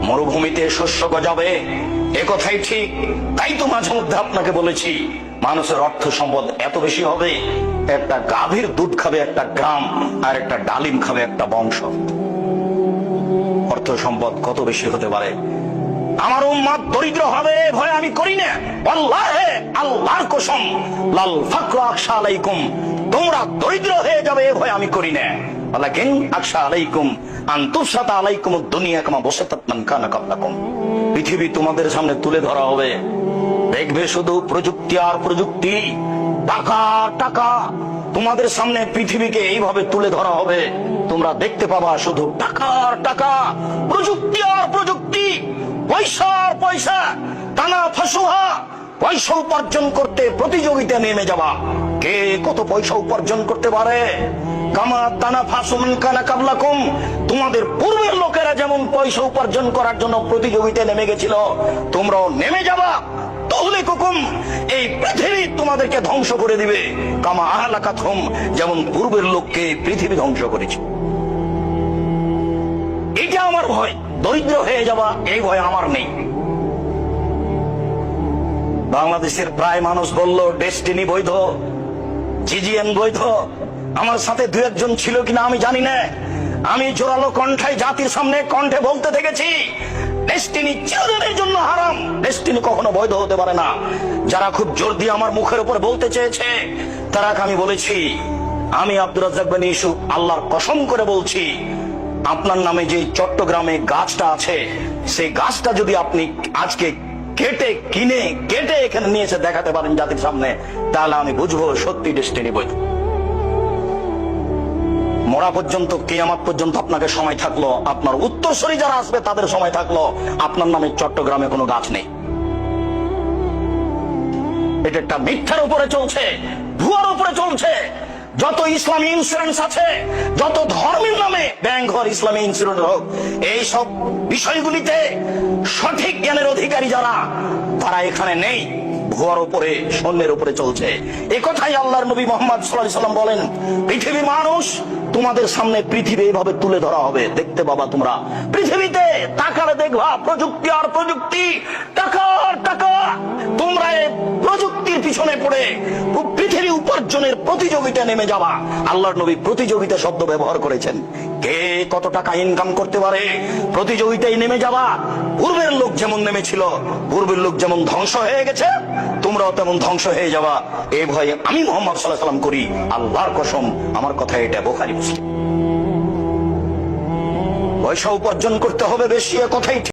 মরুভূমিতে শস্য গজাবে, এ কথাই ঠিক। তাই তো মাঝে মধ্যে আপনাকে বলেছি, মানুষের অর্থ সম্পদ এত বেশি হবে, একটা গাভীর দুধ খাবে একটা গ্রাম, আর একটা ডালিম খাবে একটা বংশ। অর্থ সম্পদ কত বেশি হতে পারে। আমার উম্মত দরিদ্র হবে ভয় আমি করি না। আল্লাহে, আল্লাহর কসম, লাল ফাকরা আখশা আলাইকুম, তোমরা দরিদ্র হয়ে যাবে এ ভয় আমি করি না। ওয়ালাকিন আখশা আলাইকুম আন তুফসাতা আলাইকুম দুনিয়া কামা বাসাতাত মান কানা ক্বাবলাকুম। পৃথিবী তোমাদের সামনে তুলে ধরা হবে, দেখবে শুধু প্রযুক্তি আর প্রযুক্তি, টাকা টাকা। তোমাদের সামনে পৃথিবীকে এইভাবে তুলে ধরা হবে, তোমরা দেখতে পাবা শুধু টাকা আর টাকা, প্রযুক্তি আর প্রযুক্তি, পয়সা আর পয়সা। টানা ফাসুহা, পয়সা উপার্জন করতে প্রতিযোগিতা নেমে যাবা, কে কত পয়সা উপার্জন করতে পারে। কামা তানা ফাসুমান কানা কাবলাকুম, তোমাদের পূর্বের লোকেরা যেমন পয়সা উপার্জন করার জন্য প্রতিযোগিতায় নেমে গেছিল, তোমরাও নেমে যাবা। তাহলে কখন এই পৃথিবী তোমাদেরকে ধ্বংস করে দিবে, কামা আহলাকাতহুম, যেমন পূর্বের লোককে পৃথিবী ধ্বংস করেছে। এটা আমার ভয়, দরিদ্র হয়ে যাবা এই ভয় আমার নেই। বাংলাদেশের প্রায় মানুষ বলল ডেস্টিনি বৈধ, জিজিএম বৈধ। আমার সাথে দু একজন ছিল কিনা আমি জানি না। আমি জোরালো কণ্ঠায় জাতির সামনে কণ্ঠে বলতে থেকেছি, ডেস্টিনি চিরদিনের জন্য হারাম, ডেস্টিনি কখনো বৈধ হতে পারে না। যারা খুব জোর দিয়ে আমার মুখের উপর বলতে চেয়েছে, তারা আমি বলেছি, আমি আব্দুর রাজ্জাক বিন ইউসুফ আল্লাহর কসম করে বলছি, আপনার নামে যে চট্টগ্রামে গাছটা আছে, সেই গাছটা যদি আপনি আজকে কেটে এখানে নিয়ে এসে দেখাতে পারেন জাতির সামনে, তাহলে আমি বুঝবো সত্যি ডেস্টিনি বৈধ। মরা পর্যন্ত, কিয়ামত পর্যন্ত আপনাকে সময় থাকলো, আপনার উত্তরসূরি যারা আসবে তাদের সময় থাকলো, আপনার নামে চট্টগ্রামে কোনো গাছ নেই। এটা একটা মিথ্যার উপরে চলছে, ভুয়ার উপরে চলছে। যত ইসলামী ইন্স্যুরেন্স আছে, যত ধর্মের নামে ব্যাংক হোক, ইসলামী ইন্স্যুরেন্স হোক, এই সব বিষয়গুলিতে সঠিক জ্ঞানের অধিকারী যারা, তারা এখানে নেই। ভুয়ার উপরে, সন্ন্যের উপরে চলছে। এ কথাই আল্লাহর নবী মুহাম্মদ সাল্লাল্লাহু আলাইহি ওয়াসাল্লাম বলেন, পৃথিবীর মানুষ তোমাদের সামনে পৃথিবী এইভাবে তুলে ধরা হবে, দেখতে পাবা তোমরা পৃথিবীতে তাকালে দেখবা প্রযুক্তি আর প্রযুক্তি, টাকা আর টাকা। তোমরা এই প্রযুক্তির পিছনে পড়ে পৃথিবী উপার্জনের প্রতিযোগিতা নেমে যাবা। আল্লাহর নবী প্রতিযোগিতা শব্দ ব্যবহার করেছেন, কে কত টাকা ইনকাম করতে পারে, প্রতিযোগিতায় নেমে যাবা। পূর্বের লোক যেমন নেমেছিল, পূর্বের লোক যেমন ধ্বংস হয়ে গেছে, তোমরাও তেমন ধ্বংস হয়ে যাবা। এই ভয়ে আমি মুহাম্মদ সাল্লাল্লাহু আলাইহি ওয়াসাল্লাম করি, আল্লাহর কসম, আমার কথা এটা বুখারী মুসলিম। পয়সা উপার্জন করতে হবে বেশি, এ কথাই ঠিক।